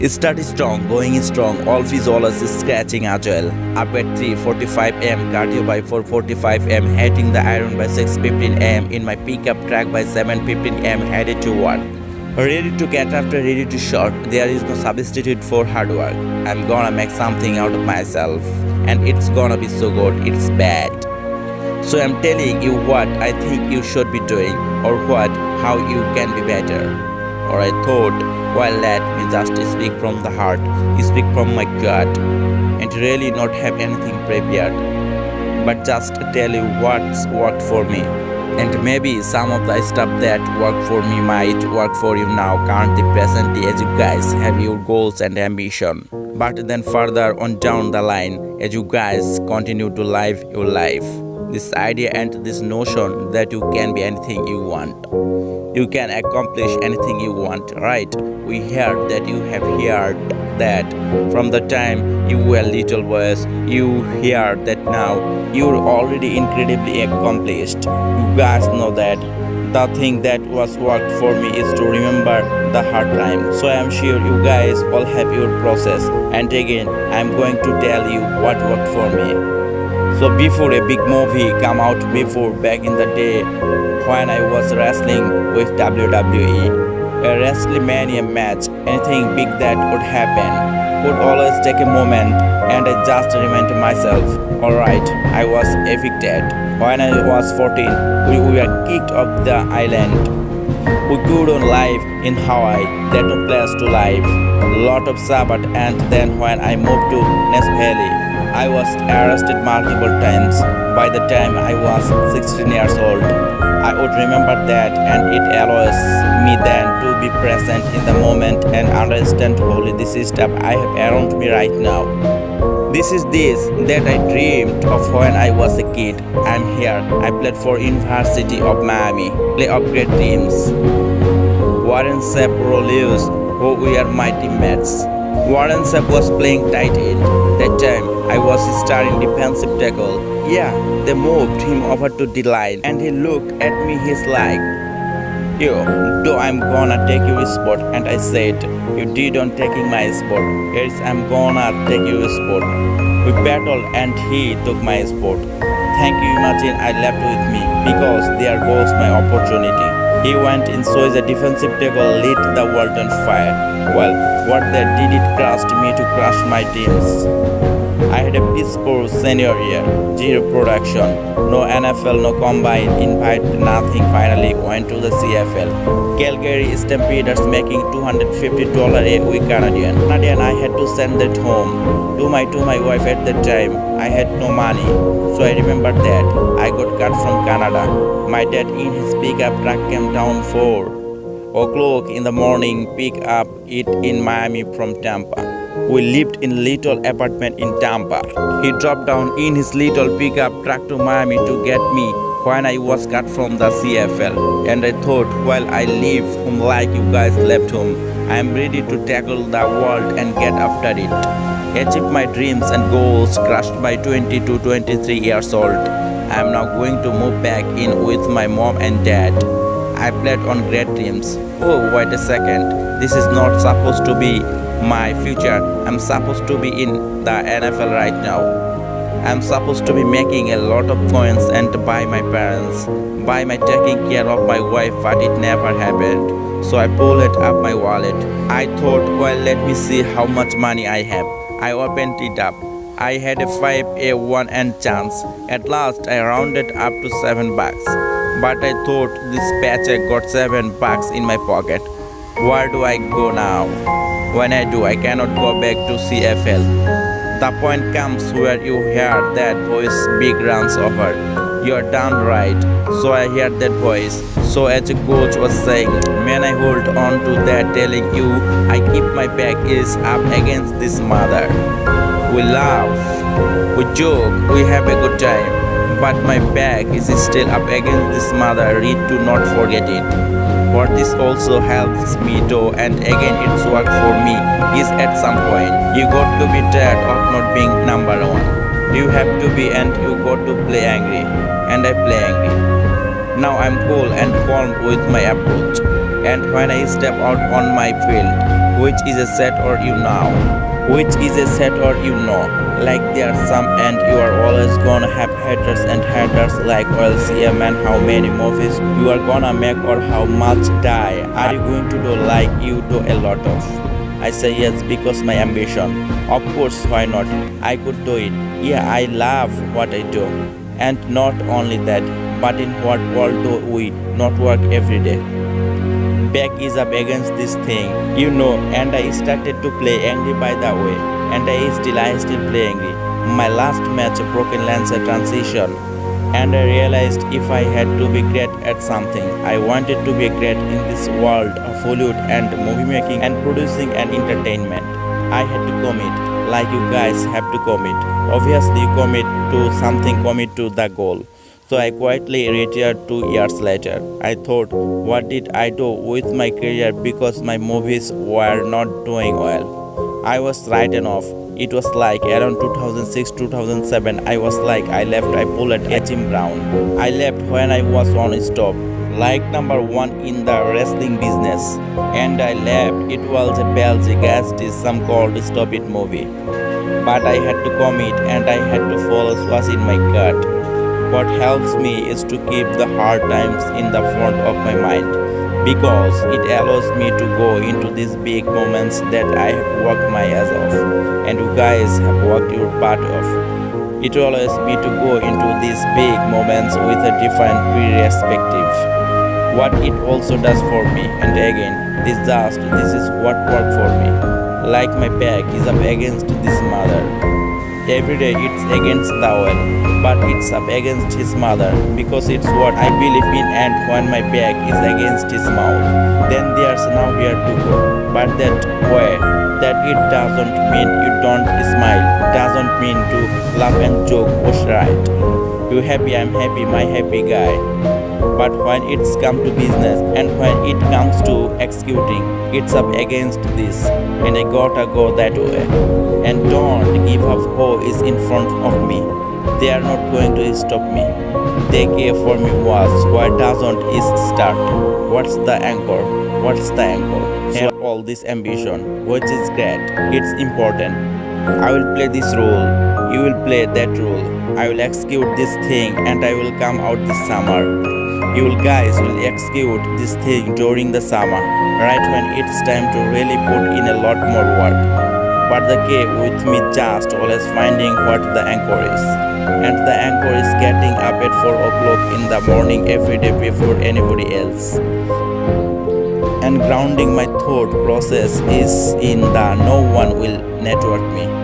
Start strong, going strong, all physiology scratching agile. Up at 3:45 am, cardio by 4:45 am, hitting the iron by 6:15 am, in my pickup track by 7:15 am, headed to work. Ready to get after, ready to shot. There is no substitute for hard work. I'm gonna make something out of myself, and it's gonna be so good, it's bad. So I'm telling you what I think you should be doing, or how you can be better. Or I thought, well, let me just speak from the heart, speak from my gut, and really not have anything prepared, but just tell you what's worked for me. And maybe some of the stuff that worked for me might work for you now, currently, presently, as you guys have your goals and ambition. But then further on down the line, as you guys continue to live your life, this idea and this notion that you can be anything you want, you can accomplish anything you want, right? We heard that you have heard that from the time you were little boys. You hear that now you're already incredibly accomplished. You guys know that the thing that was worked for me is to remember the hard time. So I am sure you guys all have your process, and again I'm going to tell you what worked for me. So before a big movie come out, before back in the day when I was wrestling with WWE, a WrestleMania match, anything big that would happen would always take a moment, and I just remind myself, alright, I was evicted. When I was 14, we were kicked off the island. We couldn't live in Hawaii, there no place to live. Lot of Sabbath, and then when I moved to Nashville, I was arrested multiple times. By the time I was 16 years old, I would remember that, and it allows me then to be present in the moment and understand wholly this stuff I have around me right now. This is this that I dreamed of when I was a kid. I'm here. I played for University of Miami, play of great teams. Warren Sapp, Lewis, who were my teammates. Warren Sapp was playing tight end. That time I was starting defensive tackle. Yeah, they moved him over to the line, and he looked at me. He's like, "Yo, do I'm gonna take your spot?" And I said, "You didn't taking my spot. Yes, I'm gonna take your spot." We battled, and he took my spot. Thank you, imagine I left with me, because there goes my opportunity. He went in, so as a defensive tackle lit the world on fire. Well, what they did, it crushed me to crush my teams. I had a piss poor senior year, zero production, no NFL, no combine, invite, nothing. Finally went to the CFL. Calgary Stampeders making $250 a week Canadian. I had to send that home to my wife at that time. I had no money, so I remember that I got cut from Canada. My dad in his pickup truck came down 4 o'clock in the morning, pick up it in Miami from Tampa. We lived in little apartment in Tampa. He dropped down in his little pickup truck to Miami to get me when I was cut from the CFL. And I thought, while I leave home like you guys left home, I am ready to tackle the world and get after it. Achieve my dreams and goals, crushed by 20 to 23 years old. I am now going to move back in with my mom and dad. I played on great teams. Oh, wait a second. This is not supposed to be my future. I'm supposed to be in the NFL right now. I'm supposed to be making a lot of coins and by my parents, by my taking care of my wife, but it never happened. So I pulled up my wallet. I thought, well, let me see how much money I have. I opened it up. I had a 5-1 and chance. At last I rounded up to $7. But I thought, this paycheck got $7 in my pocket. Where do I go now? When I do, I cannot go back to CFL. The point comes where you hear that voice, big runs over. You're done, right? So I heard that voice. So as a coach was saying, man, I hold on to that, telling you I keep my back is up against this mother. We laugh, we joke, we have a good time. But my back is still up against this mother. Read, do not forget it. What this also helps me do, and again it's worked for me, is at some point you got to be tired of not being number one. You have to be, and you got to play angry. And I play angry. Now I'm cool and calm with my approach. And when I step out on my field, which is a set or you now, which is a set or you know. Like there's some and you are always gonna have haters and haters like well see a man how many movies you are gonna make or how much die are you going to do like you do a lot of. I say yes because my ambition. Of course, why not? I could do it. Yeah, I love what I do. And not only that, but in what world do we not work every day? Back is up against this thing, and I started to play angry by the way, and I still play angry. My last match broken Lancer transition, and I realized if I had to be great at something, I wanted to be great in this world of Hollywood and movie making and producing and entertainment. I had to commit, like you guys have to commit. Obviously, you commit to something, commit to the goal. So I quietly retired 2 years later. I thought, what did I do with my career because my movies were not doing well? I was written off. It was like around 2006 2007. I was like, I left, I pulled a Jim Brown. I left when I was on stop, like number one in the wrestling business. And I left. It was a Belgian some called Stop It movie. But I had to commit and I had to follow what's in my gut. What helps me is to keep the hard times in the front of my mind because it allows me to go into these big moments that I have worked my ass off and you guys have worked your part off. It allows me to go into these big moments with a different perspective. What it also does for me, and again, this is what worked for me. Like my back is up against this mother. Every day it's against the well, but it's up against his mother because it's what I believe in, and when my back is against his mouth, then there's nowhere to go. But that way, that it doesn't mean you don't smile, doesn't mean to laugh and joke was right. You happy, I'm happy, my happy guy. But when it's come to business and when it comes to executing, it's up against this, and I gotta go that way. And don't give up who is in front of me. They are not going to stop me. They care for me was why doesn't it start? What's the anchor? What's the anchor? And all this ambition, which is great, it's important. I will play this role, you will play that role. I will execute this thing and I will come out this summer. You guys will execute this thing during the summer, right when it's time to really put in a lot more work. But the key with me just always finding what the anchor is. And the anchor is getting up at 4 o'clock in the morning every day before anybody else. And grounding my thought process is in the no one will network me.